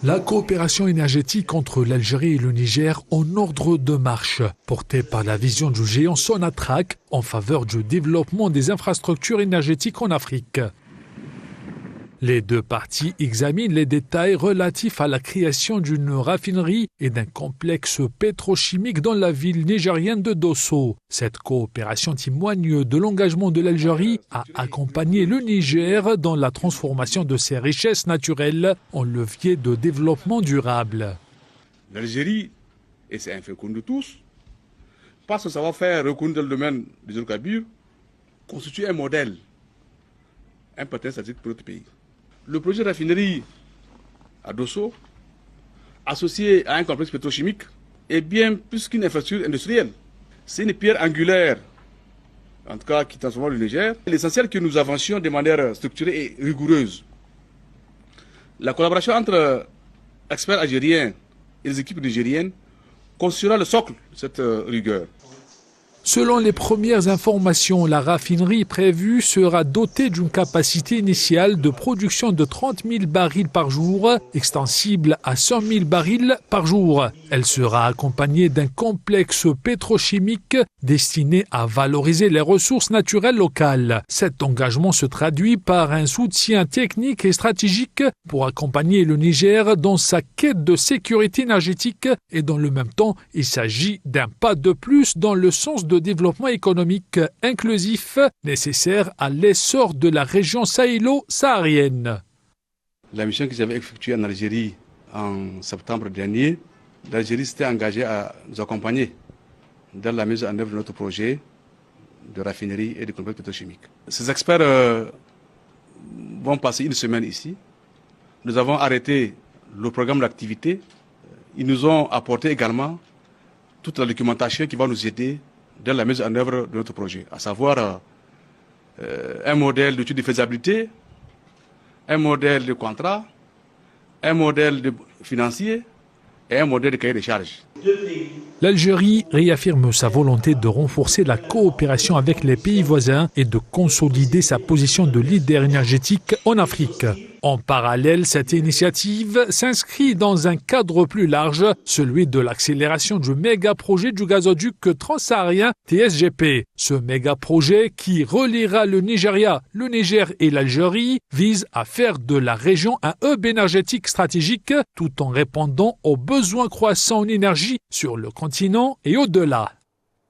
La coopération énergétique entre l'Algérie et le Niger en ordre de marche, portée par la vision du géant Sonatrach en faveur du développement des infrastructures énergétiques en Afrique. Les deux parties examinent les détails relatifs à la création d'une raffinerie et d'un complexe pétrochimique dans la ville nigérienne de Dosso. Cette coopération témoigne de l'engagement de l'Algérie à accompagner le Niger dans la transformation de ses richesses naturelles en levier de développement durable. L'Algérie, et c'est un fait connu de tous, par son savoir-faire reconnu dans le domaine des hydrocarbures, constitue un modèle, un partenaire stratégique pour notre pays. Le projet de raffinerie à Dosso, associé à un complexe pétrochimique, est bien plus qu'une infrastructure industrielle. C'est une pierre angulaire, en tout cas qui transforme le Niger. L'essentiel que nous avancions de manière structurée et rigoureuse. La collaboration entre experts algériens et les équipes nigériennes constituera le socle de cette rigueur. Selon les premières informations, la raffinerie prévue sera dotée d'une capacité initiale de production de 30 000 barils par jour, extensible à 100 000 barils par jour. Elle sera accompagnée d'un complexe pétrochimique destiné à valoriser les ressources naturelles locales. Cet engagement se traduit par un soutien technique et stratégique pour accompagner le Niger dans sa quête de sécurité énergétique et dans le même temps, il s'agit d'un pas de plus dans le sens de développement économique inclusif nécessaire à l'essor de la région sahélo-saharienne. La mission que j'avais effectuée en Algérie en septembre dernier, l'Algérie s'était engagée à nous accompagner dans la mise en œuvre de notre projet de raffinerie et de complexe pétrochimique. Ces experts vont passer une semaine ici. Nous avons arrêté le programme d'activité. Ils nous ont apporté également toute la documentation qui va nous aider dans la mise en œuvre de notre projet, à savoir un modèle d'étude de faisabilité, un modèle de contrat, un modèle financier et un modèle de cahier de charges. L'Algérie réaffirme sa volonté de renforcer la coopération avec les pays voisins et de consolider sa position de leader énergétique en Afrique. En parallèle, cette initiative s'inscrit dans un cadre plus large, celui de l'accélération du méga-projet du gazoduc transsaharien TSGP. Ce méga-projet qui reliera le Nigeria, le Niger et l'Algérie vise à faire de la région un hub énergétique stratégique tout en répondant aux besoins croissants en énergie sur le continent et au-delà.